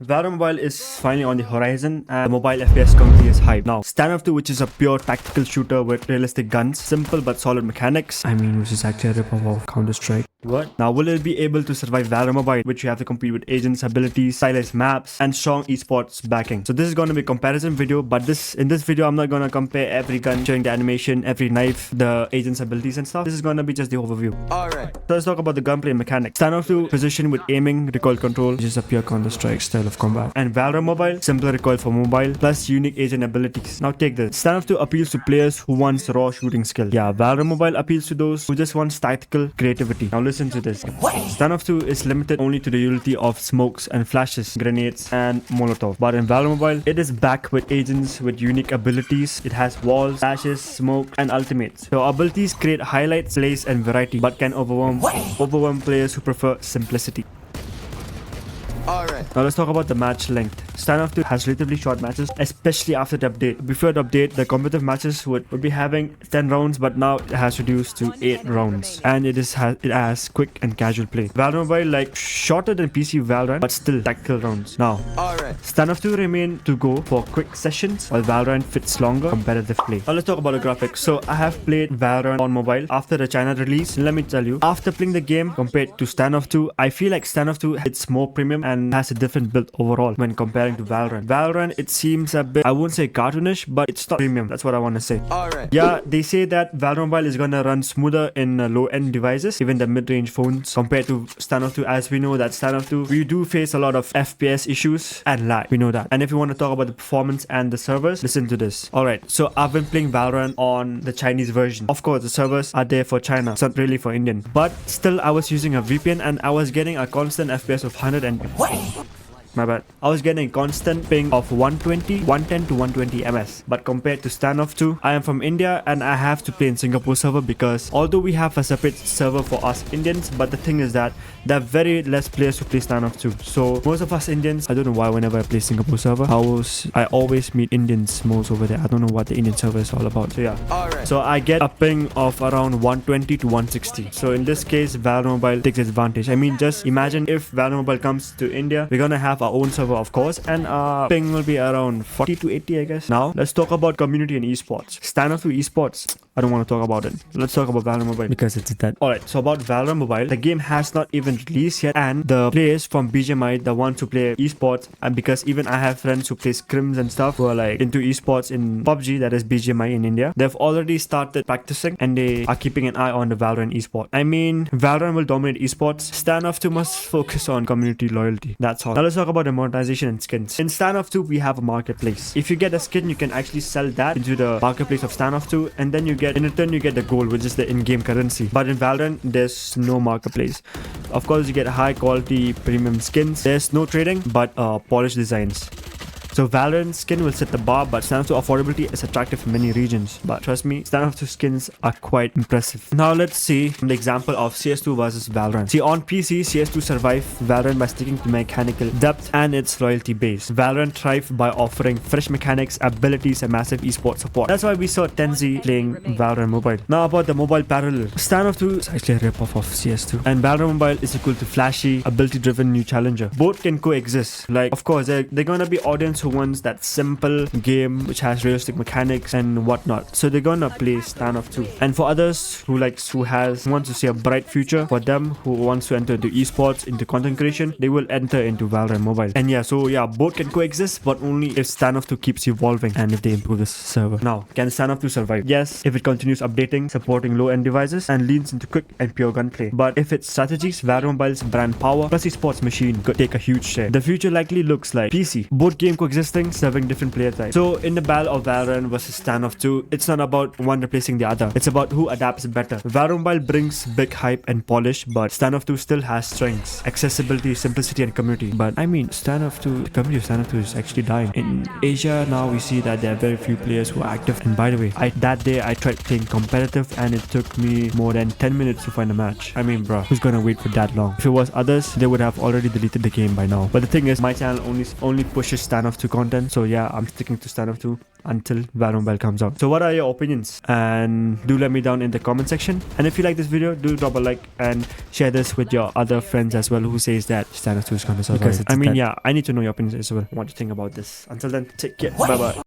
Valorant Mobile is finally on the horizon and the mobile FPS community is hyped. Now, Standoff 2, which is a pure tactical shooter with realistic guns, simple but solid mechanics. I mean, which is actually a rip-off of Counter-Strike. What? Now, will it be able to survive Valorant Mobile, which you have to compete with agents, abilities, stylized maps, and strong eSports backing? So this is going to be a comparison video, but in this video, I'm not going to compare every gun, showing the animation, every knife, the agents' abilities and stuff. This is going to be just the overview. Alright. So let's talk about the gunplay and mechanics. Standoff 2, position with aiming, recoil control, which is a pure Counter-Strike style of combat. And Valorant Mobile, simpler recoil for mobile, plus unique agent abilities. Now take this. Standoff 2 appeals to players who want raw shooting skill. Yeah, Valorant Mobile appeals to those who just want tactical creativity. Now listen to this. Standoff 2 is limited only to the utility of smokes and flashes, grenades, and molotov. But in Valorant Mobile, it is backed with agents with unique abilities. It has walls, flashes, smoke, and ultimates. So abilities create highlights, plays, and variety, but can overwhelm players who prefer simplicity. Alright. Now let's talk about the match length. Standoff 2 has relatively short matches, especially after the update. Before the update, the competitive matches would be having 10 rounds, but now it has reduced to 8 rounds. And it has quick and casual play. Valorant Mobile, like, shorter than PC Valorant, but still tactical rounds. Now, Standoff 2 remain to go for quick sessions, while Valorant fits longer competitive play. Now let's talk about the graphics. So I have played Valorant on mobile after the China release. Let me tell you, after playing the game compared to Standoff 2, I feel like Standoff 2 hits more premium and has a different build overall when comparing to Valorant. Valorant, it seems a bit, I won't say cartoonish, but it's not premium. That's what I want to say. Alright. Yeah, they say that Valorant Mobile is gonna run smoother in low-end devices, even the mid-range phones, compared to Standoff 2. As we know that Standoff 2, we do face a lot of FPS issues and lag. We know that. And if you want to talk about the performance and the servers, listen to this. Alright, so I've been playing Valorant on the Chinese version. Of course, the servers are there for China. It's not really for Indian. But still, I was using a VPN and I was getting a constant FPS of 100 and... My bad. I was getting a constant ping of 110 to 120 ms. But compared to Standoff 2, I am from India and I have to play in Singapore server because although we have a separate server for us Indians, but the thing is that there are very less players who play Standoff 2. So most of us Indians, I don't know why whenever I play Singapore server, I always meet Indians most over there. I don't know what the Indian server is all about. So yeah. So I get a ping of around 120 to 160. So in this case, Valorant Mobile takes advantage. I mean, just imagine if Valorant Mobile comes to India, we're gonna have our own server, of course, and ping will be around 40 to 80, I guess. Now let's talk about community and esports. Standoff 2 esports, I don't want to talk about it. Let's talk about Valorant Mobile because it's that. Alright, so about Valorant Mobile, the game has not even released yet, and the players from BGMI, the ones who play esports, and because even I have friends who play scrims and stuff who are like into esports in PUBG, that is BGMI in India, they've already started practicing and they are keeping an eye on the Valorant esport. I mean, Valorant will dominate esports. Standoff 2 must focus on community loyalty. That's all. Now let's talk about the monetization and skins. In Standoff 2, we have a marketplace. If you get a skin, you can actually sell that into the marketplace of Standoff 2, and then in return you get the gold, which is the in-game currency. But in Valorant, there's no marketplace. Of course, you get high quality premium skins. There's no trading, but polished designs. So Valorant skin will set the bar, but Standoff 2 affordability is attractive in many regions. But trust me, Standoff 2 skins are quite impressive. Now let's see the example of CS2 versus Valorant. See, on PC, CS2 survived Valorant by sticking to mechanical depth and its loyalty base. Valorant thrived by offering fresh mechanics, abilities, and massive esports support. That's why we saw Tenzi playing Valorant Mobile. Now about the mobile parallel. Standoff 2 is actually a rip-off of CS2. And Valorant Mobile is equal to flashy, ability-driven new challenger. Both can coexist. Like, of course, they're gonna be audience who wants that simple game which has realistic mechanics and whatnot, so they're gonna play Standoff 2. And for others who wants to see a bright future, for them who wants to enter into esports, into content creation, they will enter into Valorant Mobile. And yeah, so yeah, both can coexist, but only if Standoff 2 keeps evolving and if they improve the server. Now, can Standoff 2 survive? Yes, if it continues updating, supporting low-end devices, and leans into quick and pure gunplay. But if its strategies, Valorant Mobile's brand power plus esports machine could take a huge share. The future likely looks like PC. Both game coexisting, serving different player types. So in the battle of Valorant versus Standoff 2, it's not about one replacing the other. It's about who adapts better. Valorant Mobile brings big hype and polish, but Standoff 2 still has strengths, accessibility, simplicity, and community. But I mean, Standoff 2, the community of Standoff 2 is actually dying. In Asia now, we see that there are very few players who are active. And by the way, that day I tried playing competitive and it took me more than 10 minutes to find a match. I mean, bro, who's gonna wait for that long? If it was others, they would have already deleted the game by now. But the thing is, my channel only pushes Standoff 2 content. So yeah, I'm sticking to Standoff 2. until Valorant Mobile comes out. So what are your opinions? And do let me down in the comment section. And if you like this video, do drop a like and share this with your other friends as well who says that Standoff 2 is going to survive. Because I mean, yeah, I need to know your opinions as well. What you think about this. Until then, take care. Bye bye.